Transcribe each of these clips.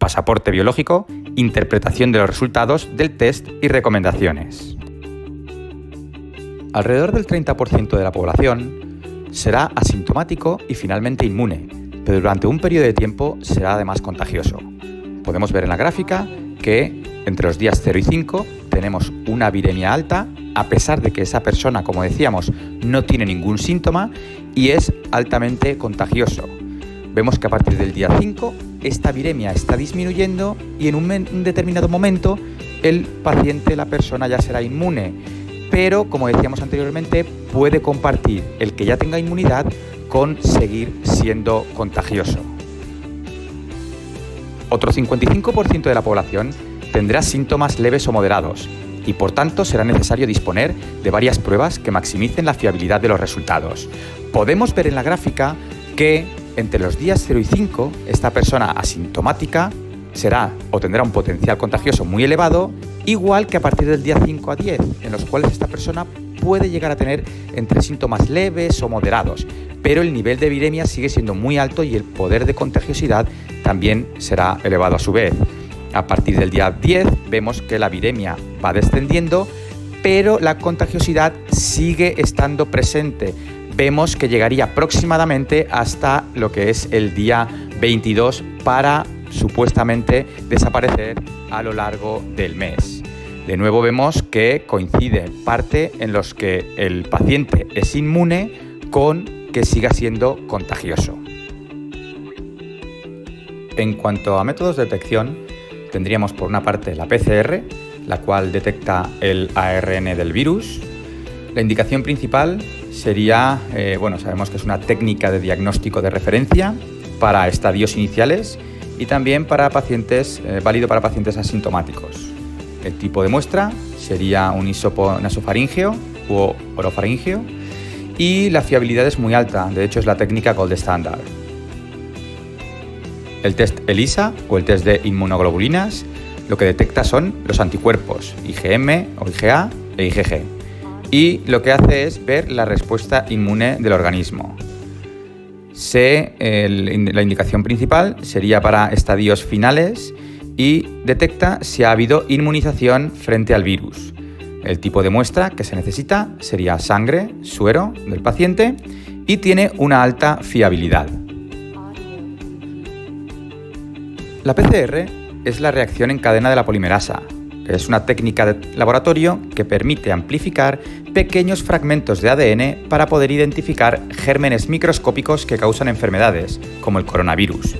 pasaporte biológico, interpretación de los resultados del test y recomendaciones. Alrededor del 30% de la población será asintomático y finalmente inmune, pero durante un periodo de tiempo será además contagioso. Podemos ver en la gráfica que entre los días 0 y 5 tenemos una viremia alta, a pesar de que esa persona, como decíamos, no tiene ningún síntoma y es altamente contagioso. Vemos que a partir del día 5 esta viremia está disminuyendo y en un determinado momento el paciente, la persona ya será inmune, pero como decíamos anteriormente puede compartir el que ya tenga inmunidad con seguir siendo contagioso. Otro 55% de la población tendrá síntomas leves o moderados y por tanto será necesario disponer de varias pruebas que maximicen la fiabilidad de los resultados. Podemos ver en la gráfica que entre los días 0 y 5 esta persona asintomática será o tendrá un potencial contagioso muy elevado, igual que a partir del día 5 a 10, en los cuales esta persona puede llegar a tener entre síntomas leves o moderados, pero el nivel de viremia sigue siendo muy alto y el poder de contagiosidad también será elevado a su vez. A partir del día 10 vemos que la viremia va descendiendo, pero la contagiosidad sigue estando presente. Vemos que llegaría aproximadamente hasta lo que es el día 22 para supuestamente desaparecer a lo largo del mes. De nuevo vemos que coincide parte en los que el paciente es inmune con que siga siendo contagioso. En cuanto a métodos de detección, tendríamos por una parte la PCR, la cual detecta el ARN del virus. La indicación principal sería, sabemos que es una técnica de diagnóstico de referencia para estadios iniciales y también para pacientes, válido para pacientes asintomáticos. El tipo de muestra sería un hisopo nasofaríngeo u orofaríngeo y la fiabilidad es muy alta, de hecho es la técnica gold standard. El test ELISA o el test de inmunoglobulinas lo que detecta son los anticuerpos IgM o IgA e IgG y lo que hace es ver la respuesta inmune del organismo. La indicación principal sería para estadios finales y detecta si ha habido inmunización frente al virus. El tipo de muestra que se necesita sería sangre, suero del paciente y tiene una alta fiabilidad. La PCR es la reacción en cadena de la polimerasa, que es una técnica de laboratorio que permite amplificar pequeños fragmentos de ADN para poder identificar gérmenes microscópicos que causan enfermedades, como el coronavirus.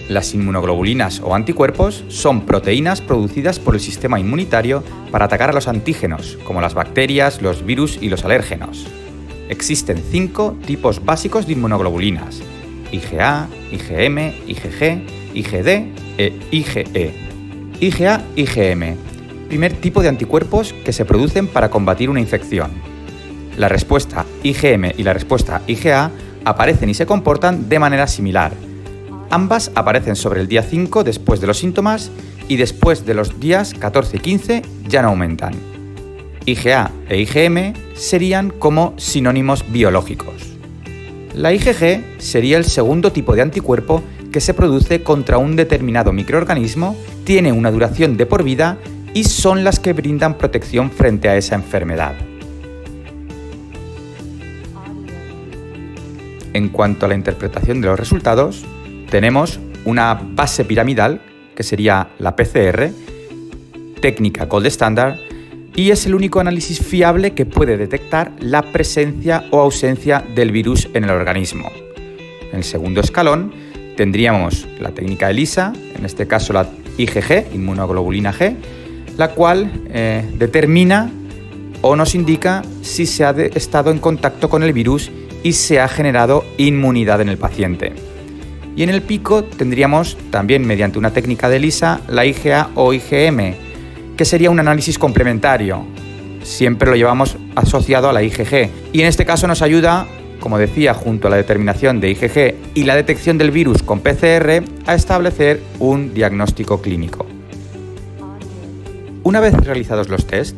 Las inmunoglobulinas o anticuerpos son proteínas producidas por el sistema inmunitario para atacar a los antígenos, como las bacterias, los virus y los alérgenos. Existen 5 tipos básicos de inmunoglobulinas: IgA, IgM, IgG, IgD e IgE. IgA, IgM. Primer tipo de anticuerpos que se producen para combatir una infección. La respuesta IgM y la respuesta IgA aparecen y se comportan de manera similar. Ambas aparecen sobre el día 5 después de los síntomas y después de los días 14 y 15 ya no aumentan. IgA e IgM serían como sinónimos biológicos. La IgG sería el segundo tipo de anticuerpo que se produce contra un determinado microorganismo, tiene una duración de por vida y son las que brindan protección frente a esa enfermedad. En cuanto a la interpretación de los resultados, tenemos una base piramidal, que sería la PCR, técnica gold standard, y es el único análisis fiable que puede detectar la presencia o ausencia del virus en el organismo. En el segundo escalón tendríamos la técnica ELISA, en este caso la IgG, inmunoglobulina G, la cual determina o nos indica si se ha estado en contacto con el virus y se ha generado inmunidad en el paciente. Y en el pico tendríamos también mediante una técnica de ELISA la IgA o IgM, que sería un análisis complementario. Siempre lo llevamos asociado a la IgG y en este caso nos ayuda, como decía, junto a la determinación de IgG y la detección del virus con PCR, a establecer un diagnóstico clínico. Una vez realizados los test,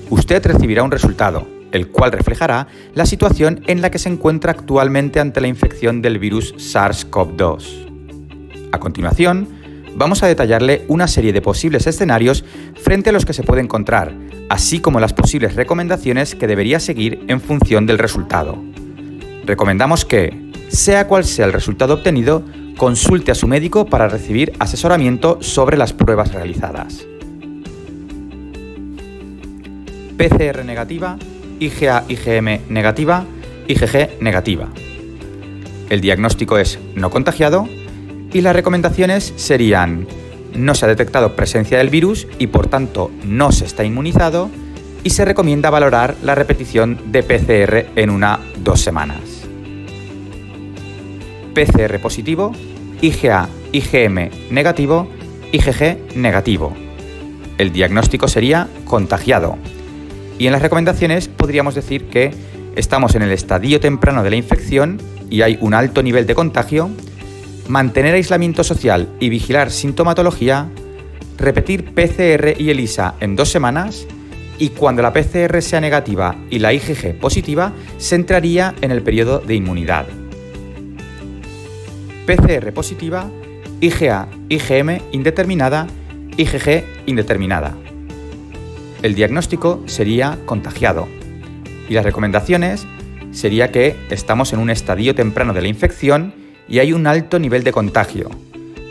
usted recibirá un resultado, el cual reflejará la situación en la que se encuentra actualmente ante la infección del virus SARS-CoV-2. A continuación, vamos a detallarle una serie de posibles escenarios frente a los que se puede encontrar, así como las posibles recomendaciones que debería seguir en función del resultado. Recomendamos que, sea cual sea el resultado obtenido, consulte a su médico para recibir asesoramiento sobre las pruebas realizadas. PCR negativa, IgA-IgM negativa, IgG negativa. El diagnóstico es no contagiado y las recomendaciones serían: no se ha detectado presencia del virus y por tanto no se está inmunizado, y se recomienda valorar la repetición de PCR en 1-2 semanas. PCR positivo, IgA-IgM negativo, IgG negativo. El diagnóstico sería contagiado. Y en las recomendaciones podríamos decir que estamos en el estadio temprano de la infección y hay un alto nivel de contagio, mantener aislamiento social y vigilar sintomatología, repetir PCR y ELISA en 2 semanas, y cuando la PCR sea negativa y la IgG positiva, se entraría en el periodo de inmunidad. PCR positiva, IgA-IgM indeterminada, IgG indeterminada. El diagnóstico sería contagiado y las recomendaciones sería que estamos en un estadio temprano de la infección y hay un alto nivel de contagio.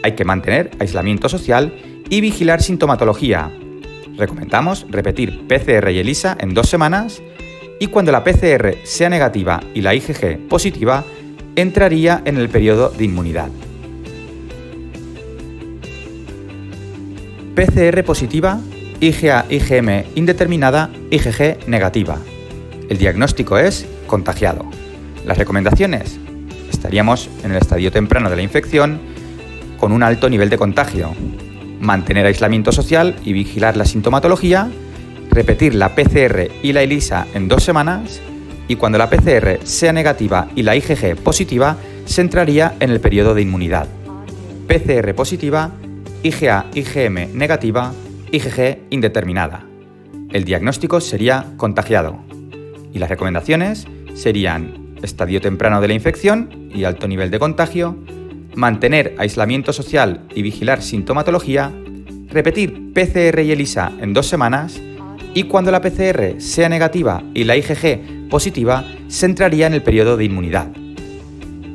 Hay que mantener aislamiento social y vigilar sintomatología. Recomendamos repetir PCR y ELISA en 2 semanas, y cuando la PCR sea negativa y la IgG positiva, entraría en el periodo de inmunidad. PCR positiva, IgA-IgM indeterminada, IgG negativa. El diagnóstico es contagiado. Las recomendaciones: estaríamos en el estadio temprano de la infección con un alto nivel de contagio. Mantener aislamiento social y vigilar la sintomatología, repetir la PCR y la ELISA en 2 semanas, y cuando la PCR sea negativa y la IgG positiva, se entraría en el periodo de inmunidad. PCR positiva, IgA-IgM negativa, IgG indeterminada. El diagnóstico sería contagiado. Y las recomendaciones serían: estadio temprano de la infección y alto nivel de contagio, mantener aislamiento social y vigilar sintomatología, repetir PCR y ELISA en 2 semanas, y cuando la PCR sea negativa y la IgG positiva, se entraría en el periodo de inmunidad.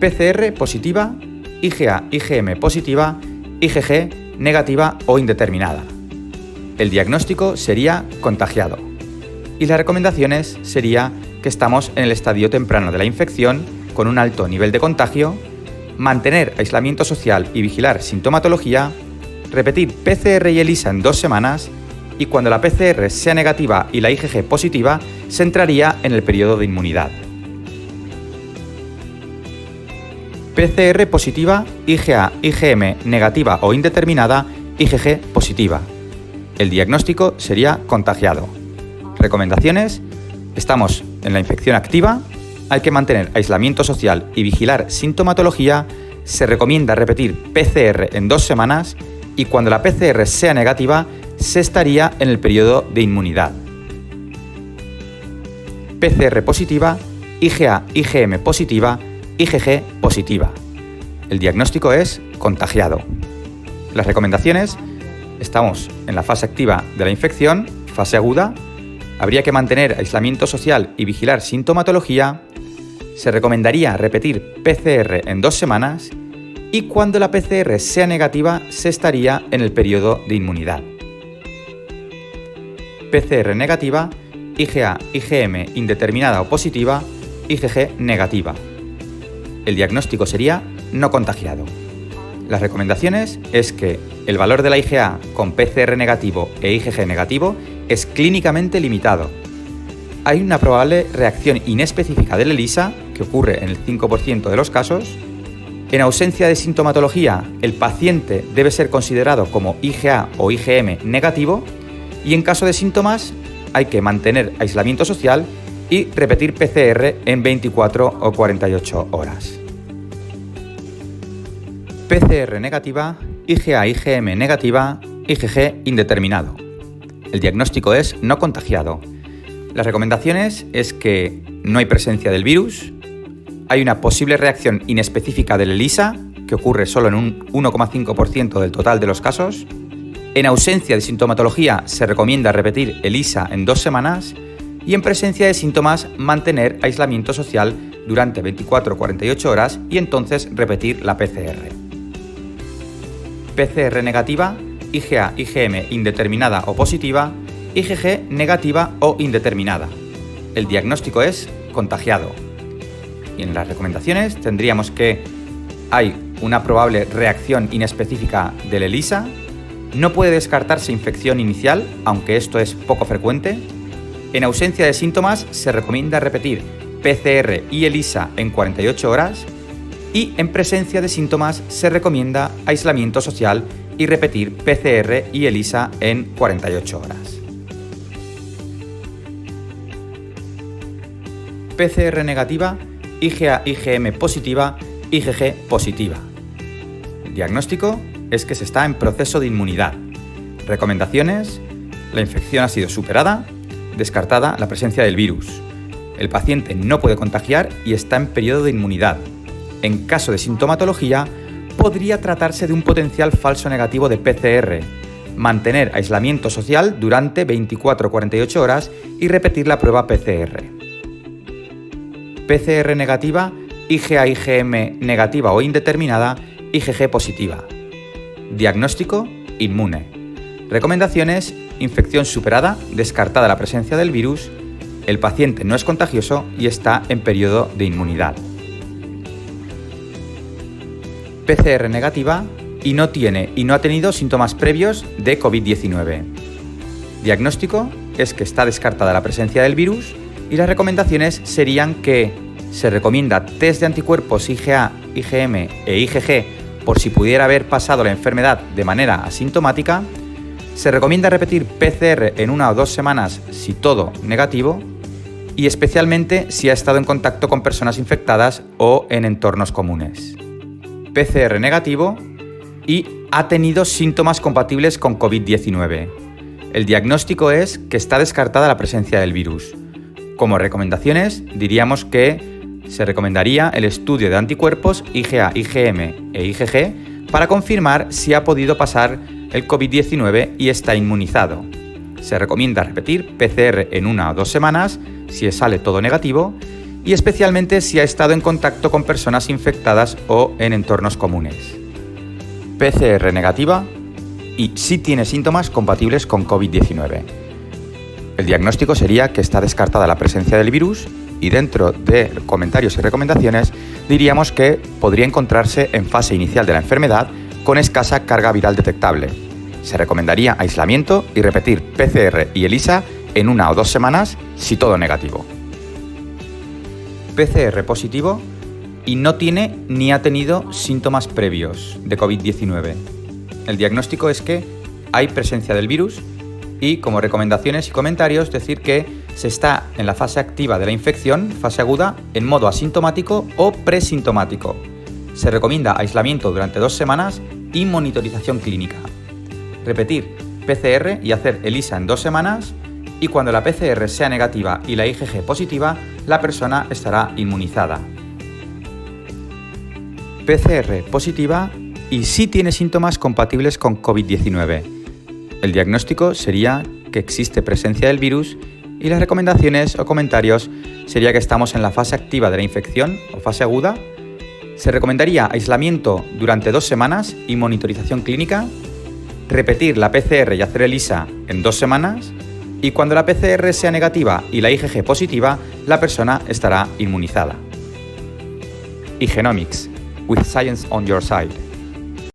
PCR positiva, IgA-IgM positiva, IgG negativa o indeterminada. El diagnóstico sería contagiado. Y las recomendaciones sería que estamos en el estadio temprano de la infección con un alto nivel de contagio, mantener aislamiento social y vigilar sintomatología, repetir PCR y ELISA en 2 semanas, y cuando la PCR sea negativa y la IgG positiva, se entraría en el periodo de inmunidad. PCR positiva, IgA-IgM negativa o indeterminada, IgG positiva. El diagnóstico sería contagiado. Recomendaciones: estamos en la infección activa, hay que mantener aislamiento social y vigilar sintomatología, se recomienda repetir PCR en 2 semanas, y cuando la PCR sea negativa, se estaría en el periodo de inmunidad. PCR positiva, IgA-IgM positiva, IgG positiva. El diagnóstico es contagiado. Las recomendaciones: estamos en la fase activa de la infección, fase aguda, habría que mantener aislamiento social y vigilar sintomatología, se recomendaría repetir PCR en 2 semanas, y cuando la PCR sea negativa, se estaría en el periodo de inmunidad. PCR negativa, IgA-IgM indeterminada o positiva, IgG negativa. El diagnóstico sería no contagiado. Las recomendaciones es que el valor de la IgA con PCR negativo e IgG negativo es clínicamente limitado. Hay una probable reacción inespecífica del ELISA, que ocurre en el 5% de los casos. En ausencia de sintomatología, el paciente debe ser considerado como IgA o IgM negativo, y en caso de síntomas hay que mantener aislamiento social y repetir PCR en 24 o 48 horas. PCR negativa, IgA-IgM negativa, IgG indeterminado. El diagnóstico es no contagiado. Las recomendaciones es que no hay presencia del virus, hay una posible reacción inespecífica del ELISA, que ocurre solo en un 1,5% del total de los casos. En ausencia de sintomatología se recomienda repetir ELISA en 2 semanas y en presencia de síntomas mantener aislamiento social durante 24-48 horas y entonces repetir la PCR. PCR negativa, IgA-IgM indeterminada o positiva, IgG negativa o indeterminada. El diagnóstico es contagiado. Y en las recomendaciones tendríamos que hay una probable reacción inespecífica del ELISA, no puede descartarse infección inicial, aunque esto es poco frecuente. En ausencia de síntomas se recomienda repetir PCR y ELISA en 48 horas y en presencia de síntomas se recomienda aislamiento social y repetir PCR y ELISA en 48 horas. PCR negativa, IgA-IgM positiva, IgG positiva. El diagnóstico es que se está en proceso de inmunidad. Recomendaciones: la infección ha sido superada, descartada la presencia del virus. El paciente no puede contagiar y está en periodo de inmunidad. En caso de sintomatología, podría tratarse de un potencial falso negativo de PCR, mantener aislamiento social durante 24-48 horas y repetir la prueba PCR. PCR negativa, IgA-IgM negativa o indeterminada, IgG positiva. Diagnóstico: inmune. Recomendaciones: infección superada, descartada la presencia del virus, el paciente no es contagioso y está en periodo de inmunidad. PCR negativa y no tiene y no ha tenido síntomas previos de COVID-19. Diagnóstico es que está descartada la presencia del virus y las recomendaciones serían que se recomienda test de anticuerpos IgA, IgM e IgG por si pudiera haber pasado la enfermedad de manera asintomática. Se recomienda repetir PCR en 1 o 2 semanas si todo negativo y especialmente si ha estado en contacto con personas infectadas o en entornos comunes. PCR negativo y ha tenido síntomas compatibles con COVID-19. El diagnóstico es que está descartada la presencia del virus. Como recomendaciones diríamos que se recomendaría el estudio de anticuerpos IgA, IgM e IgG para confirmar si ha podido pasar el COVID-19 y está inmunizado. Se recomienda repetir PCR en 1 o 2 semanas si sale todo negativo y especialmente si ha estado en contacto con personas infectadas o en entornos comunes. PCR negativa y si tiene síntomas compatibles con COVID-19. El diagnóstico sería que está descartada la presencia del virus y dentro de comentarios y recomendaciones diríamos que podría encontrarse en fase inicial de la enfermedad con escasa carga viral detectable. Se recomendaría aislamiento y repetir PCR y ELISA en 1 o 2 semanas si todo negativo. PCR positivo y no tiene ni ha tenido síntomas previos de COVID-19. El diagnóstico es que hay presencia del virus y como recomendaciones y comentarios decir que se está en la fase activa de la infección, fase aguda, en modo asintomático o presintomático. Se recomienda aislamiento durante 2 semanas y monitorización clínica. Repetir PCR y hacer ELISA en 2 semanas y cuando la PCR sea negativa y la IgG positiva, la persona estará inmunizada. PCR positiva y sí tiene síntomas compatibles con COVID-19. El diagnóstico sería que existe presencia del virus y las recomendaciones o comentarios sería que estamos en la fase activa de la infección o fase aguda. Se recomendaría aislamiento durante 2 semanas y monitorización clínica, repetir la PCR y hacer ELISA en 2 semanas y cuando la PCR sea negativa y la IgG positiva, la persona estará inmunizada. Igenomics, with science on your side.